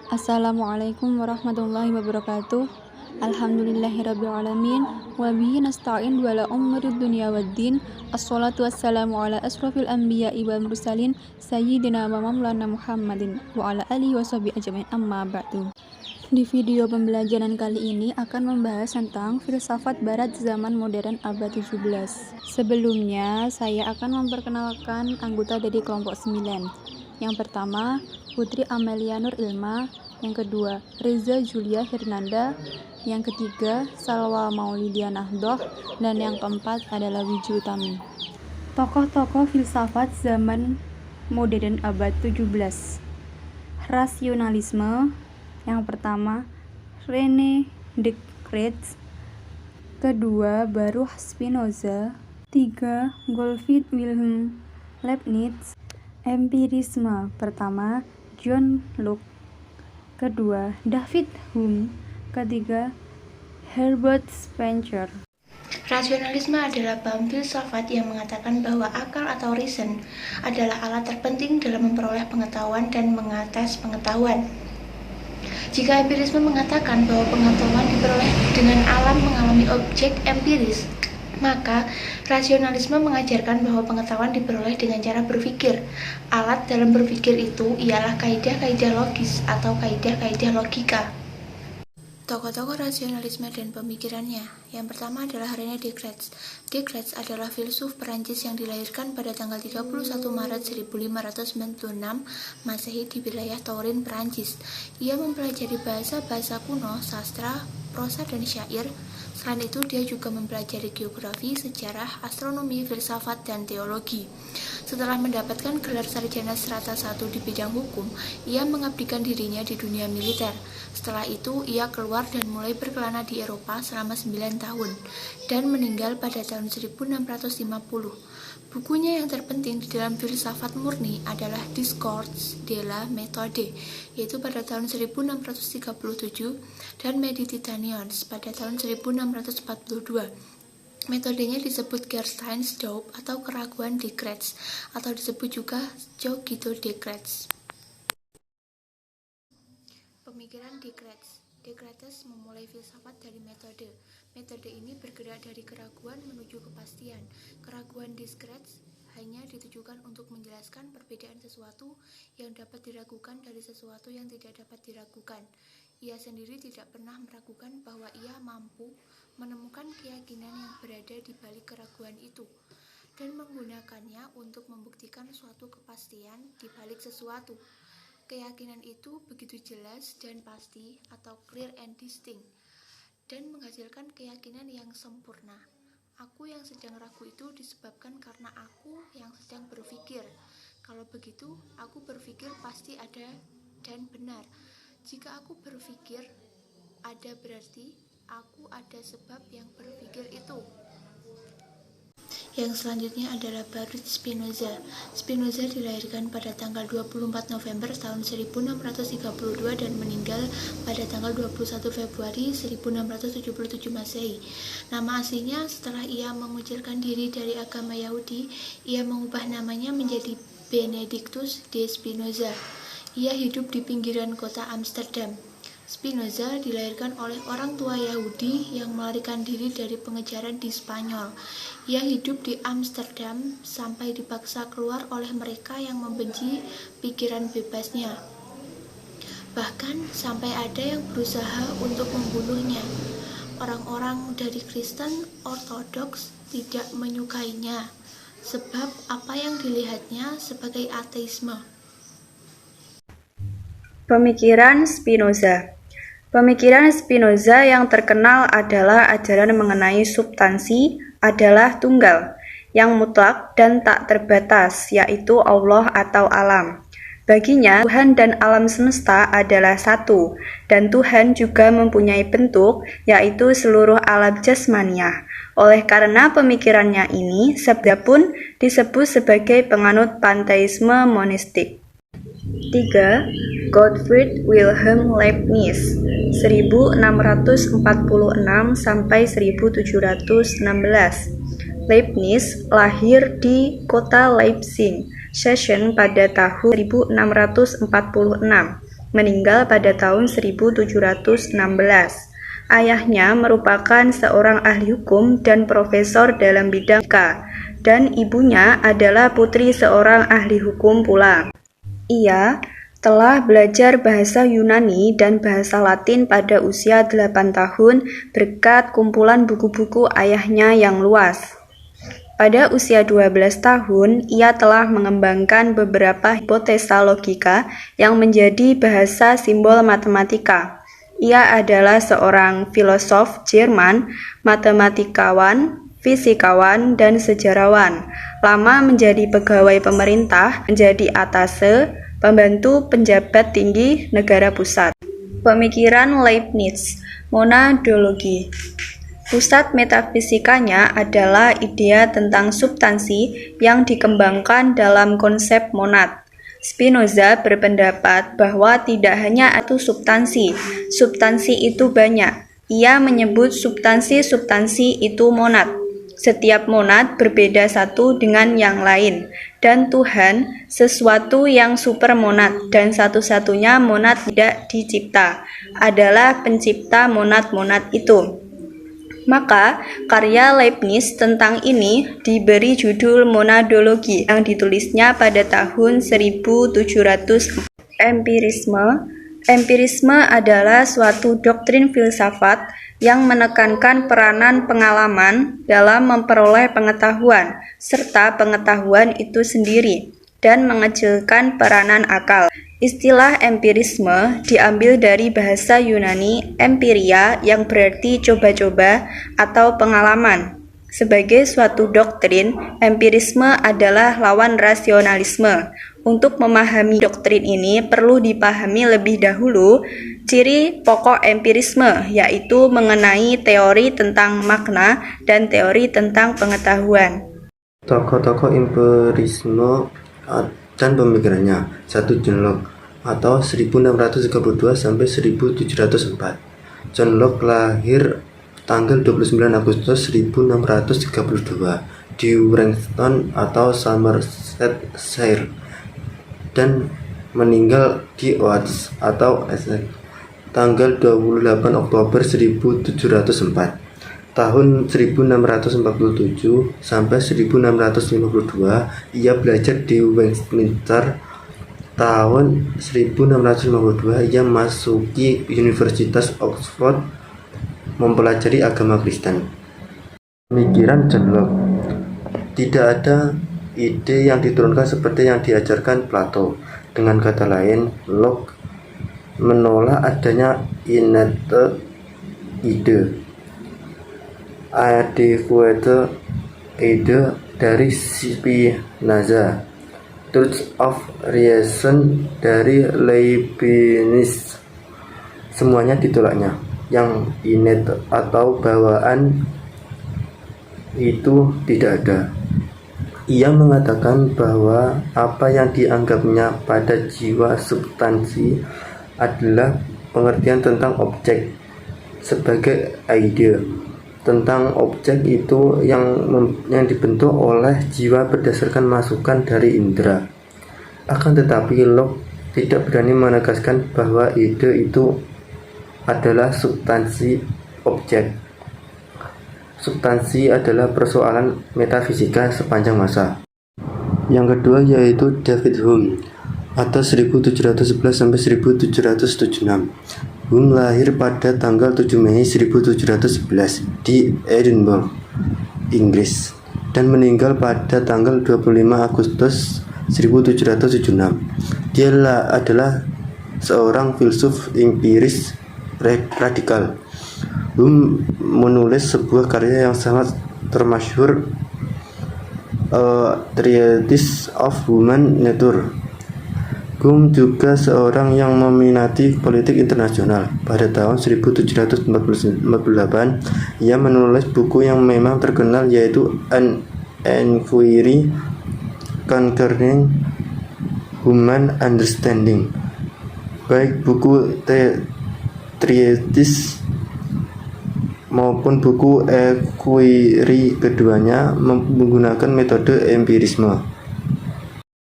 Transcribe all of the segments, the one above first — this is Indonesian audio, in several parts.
Assalamualaikum warahmatullahi wabarakatuh. Alhamdulillahirrabbilalamin. Wabihi nasta'in wala umrid dunya waddin. Assalatu wassalamu ala asrafil anbiya'i wal mursalin Sayyidina wa maulana Muhammadin wa ala alihi wa sahbihi ajma'in, amma ba'du. Di video pembelajaran kali ini akan membahas tentang filsafat barat zaman modern abad 17. Sebelumnya, saya akan memperkenalkan anggota dari kelompok 9. Yang pertama, Putri Amelia Nur Ilma. Yang kedua, Reza Julia Hernanda. Yang ketiga, Salwa Maulidia Nahdoh. Dan yang keempat adalah Wiju Utami. Tokoh-tokoh filsafat zaman modern abad 17. Rasionalisme. Yang pertama, René Descartes. Kedua, Baruch Spinoza. 3. Gottfried Wilhelm Leibniz. Empirisme. Pertama, John Locke. Kedua, David Hume. Ketiga, Herbert Spencer. Rasionalisme adalah paham filsafat yang mengatakan bahwa akal atau reason adalah alat terpenting dalam memperoleh pengetahuan dan mengates pengetahuan. Jika empirisme mengatakan bahwa pengetahuan diperoleh dengan alam mengalami objek empiris, maka rasionalisme mengajarkan bahwa pengetahuan diperoleh dengan cara berpikir. Alat dalam berpikir itu ialah kaidah-kaidah logis atau kaidah-kaidah logika. Tokoh-tokoh rasionalisme dan pemikirannya. Yang pertama adalah René Descartes. Descartes adalah filsuf Perancis yang dilahirkan pada tanggal 31 Maret 1596 Masehi di wilayah Turin, Perancis. Ia mempelajari bahasa-bahasa kuno, sastra, prosa, dan syair. Selain itu, dia juga mempelajari geografi, sejarah, astronomi, filsafat, dan teologi. Setelah mendapatkan gelar sarjana serata 1 di bidang hukum, ia mengabdikan dirinya di dunia militer. Setelah itu, ia keluar dan mulai berkelana di Eropa selama 9 tahun, dan meninggal pada tahun 1650. Bukunya yang terpenting di dalam filsafat murni adalah Discours de la Méthode, yaitu pada tahun 1637, dan Meditations pada tahun 1642. Metodenya disebut Gersteinsdorf atau keraguan Descartes, atau disebut juga Cogito Descartes. Pemikiran Descartes. Descartes memulai filsafat dari metode. Metode ini bergerak dari keraguan menuju kepastian. Keraguan Descartes hanya ditujukan untuk menjelaskan perbedaan sesuatu yang dapat diragukan dari sesuatu yang tidak dapat diragukan. Ia sendiri tidak pernah meragukan bahwa ia mampu menemukan keyakinan yang berada di balik keraguan itu, dan menggunakannya untuk membuktikan suatu kepastian di balik sesuatu. Keyakinan itu begitu jelas dan pasti atau clear and distinct, dan menghasilkan keyakinan yang sempurna. Aku yang sedang ragu itu disebabkan karena aku yang sedang berpikir. Kalau begitu, aku berpikir pasti ada dan benar. Jika aku berpikir ada, berarti aku ada sebab yang berpikir itu. Yang selanjutnya adalah Baruch Spinoza. Spinoza dilahirkan pada tanggal 24 November tahun 1632 dan meninggal pada tanggal 21 Februari 1677 Masehi. Nama aslinya setelah ia mengucilkan diri dari agama Yahudi, ia mengubah namanya menjadi Benedictus de Spinoza. Ia hidup di pinggiran kota Amsterdam. Spinoza dilahirkan oleh orang tua Yahudi yang melarikan diri dari pengejaran di Spanyol. Ia hidup di Amsterdam sampai dipaksa keluar oleh mereka yang membenci pikiran bebasnya. Bahkan sampai ada yang berusaha untuk membunuhnya. Orang-orang dari Kristen Ortodoks tidak menyukainya, sebab apa yang dilihatnya sebagai ateisme. Pemikiran Spinoza. Pemikiran Spinoza yang terkenal adalah ajaran mengenai substansi adalah tunggal, yang mutlak dan tak terbatas, yaitu Allah atau alam. Baginya, Tuhan dan alam semesta adalah satu, dan Tuhan juga mempunyai bentuk, yaitu seluruh alam jasmaniah. Oleh karena pemikirannya ini, sabda pun disebut sebagai penganut panteisme monistik. 3. Gottfried Wilhelm Leibniz 1646 sampai 1716. Leibniz lahir di kota Leipzig, Sachsen pada tahun 1646. meninggal pada tahun 1716. Ayahnya merupakan seorang ahli hukum dan profesor dalam bidang etika, dan ibunya adalah putri seorang ahli hukum pula. Ia telah belajar bahasa Yunani dan bahasa Latin pada usia 8 tahun berkat kumpulan buku-buku ayahnya yang luas. Pada usia 12 tahun, ia telah mengembangkan beberapa hipotesa logika yang menjadi bahasa simbol matematika. Ia adalah seorang filosof Jerman, matematikawan, fisikawan, dan sejarawan. Lama menjadi pegawai pemerintah, menjadi atase, pembantu penjabat tinggi negara pusat. Pemikiran Leibniz, monadologi. Pusat metafisikanya adalah idea tentang substansi yang dikembangkan dalam konsep monad. Spinoza berpendapat bahwa tidak hanya satu substansi itu banyak. Ia menyebut substansi-substansi itu monad. Setiap monad berbeda satu dengan yang lain, dan Tuhan sesuatu yang supermonad dan satu-satunya monad tidak dicipta adalah pencipta monad-monad itu. Maka karya Leibniz tentang ini diberi judul Monadologi yang ditulisnya pada tahun 1700. Empirisme adalah suatu doktrin filsafat yang menekankan peranan pengalaman dalam memperoleh pengetahuan, serta pengetahuan itu sendiri, dan mengecilkan peranan akal. Istilah empirisme diambil dari bahasa Yunani empiria yang berarti coba-coba atau pengalaman. Sebagai suatu doktrin, empirisme adalah lawan rasionalisme. Untuk memahami doktrin ini perlu dipahami lebih dahulu ciri pokok empirisme, yaitu mengenai teori tentang makna dan teori tentang pengetahuan. Tokoh-tokoh empirisme dan pemikirannya. 1. John Locke atau 1632 sampai 1704. John Locke lahir tanggal 29 Agustus 1632 di Wrexham atau Somersetshire dan meninggal di Oates atau Essex tanggal 28 Oktober 1704. Tahun 1647 sampai 1652 ia belajar di Westminster. Tahun 1652 ia masuki Universitas Oxford mempelajari agama Kristen. Pemikiran John Locke. Tidak ada ide yang diturunkan seperti yang diajarkan Plato. Dengan kata lain, Locke menolak adanya innate ide, adequate ide dari Spinoza, truth of reason dari Leibniz. Semuanya ditolaknya. Yang innate atau bawaan itu tidak ada. Ia mengatakan bahwa apa yang dianggapnya pada jiwa substansi adalah pengertian tentang objek sebagai ide, tentang objek itu yang dibentuk oleh jiwa berdasarkan masukan dari indera. Akan tetapi Locke tidak berani menegaskan bahwa ide itu adalah substansi objek. Substansi adalah persoalan metafisika sepanjang masa. Yang kedua yaitu David Hume atau 1711 sampai 1776. Hume lahir pada tanggal 7 Mei 1711 di Edinburgh, Inggris, dan meninggal pada tanggal 25 Agustus 1776. Dia adalah seorang filsuf empiris radikal. Hume menulis sebuah karya yang sangat termasyhur, Treatise of Human Nature. Hume juga seorang yang meminati politik internasional. Pada tahun 1748, ia menulis buku yang memang terkenal yaitu An Inquiry Concerning Human Understanding. Baik buku Treatise maupun buku Inquiry keduanya menggunakan metode empirisme.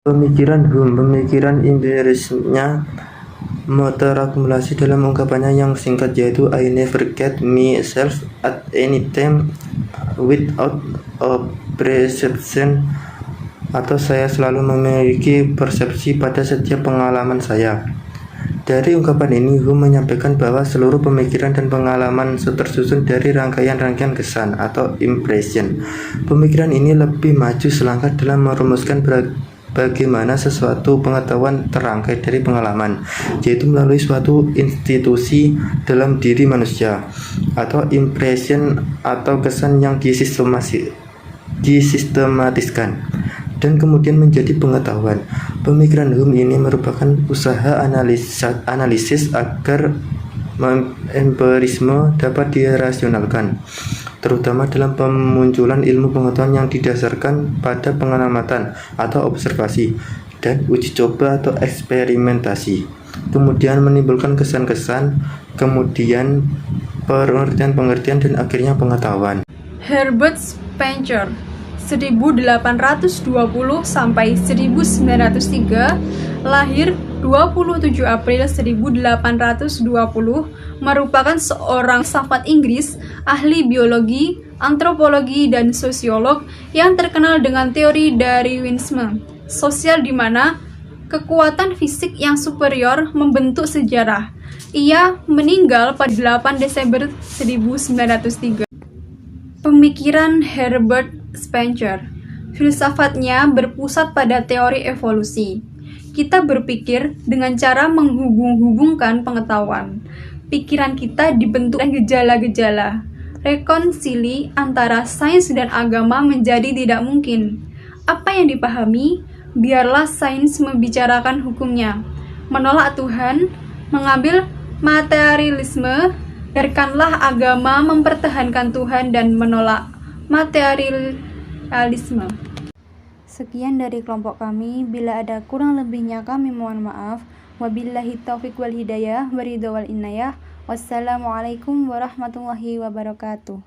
Pemikiran Hume, pemikiran empirismenya terakumulasi dalam ungkapannya yang singkat, yaitu I never get myself at any time without a perception, atau saya selalu memiliki persepsi pada setiap pengalaman saya. Dari ungkapan ini, Hume menyampaikan bahwa seluruh pemikiran dan pengalaman tersusun dari rangkaian-rangkaian kesan atau impression. Pemikiran ini lebih maju selangkah dalam merumuskan bagaimana sesuatu pengetahuan terangkai dari pengalaman, yaitu melalui suatu institusi dalam diri manusia, atau impression atau kesan yang disistematiskan dan kemudian menjadi pengetahuan. Pemikiran Hume ini merupakan usaha analisis agar empirisme dapat dirasionalkan, terutama dalam pemunculan ilmu pengetahuan yang didasarkan pada pengamatan atau observasi dan uji coba atau eksperimentasi, kemudian menimbulkan kesan-kesan, kemudian pengertian-pengertian, dan akhirnya pengetahuan. Herbert Spencer 1820 sampai 1903, lahir 27 April 1820, merupakan seorang filsuf Inggris, ahli biologi, antropologi, dan sosiolog yang terkenal dengan teori Darwinisme sosial di mana kekuatan fisik yang superior membentuk sejarah. Ia meninggal pada 8 Desember 1903. Pemikiran Herbert Spencer, filsafatnya berpusat pada teori evolusi. Kita berpikir dengan cara menghubung-hubungkan pengetahuan. Pikiran kita dibentuk dengan gejala-gejala. Rekonsili antara sains dan agama menjadi tidak mungkin. Apa yang dipahami, biarlah sains membicarakan hukumnya. Menolak Tuhan, mengambil materialisme, biarkanlah agama mempertahankan Tuhan dan menolak materialisme. Sekian dari kelompok kami. Bila ada kurang lebihnya kami mohon maaf. Wabillahi taufiq wal hidayah, waridho wal inayah. Wassalamualaikum warahmatullahi wabarakatuh.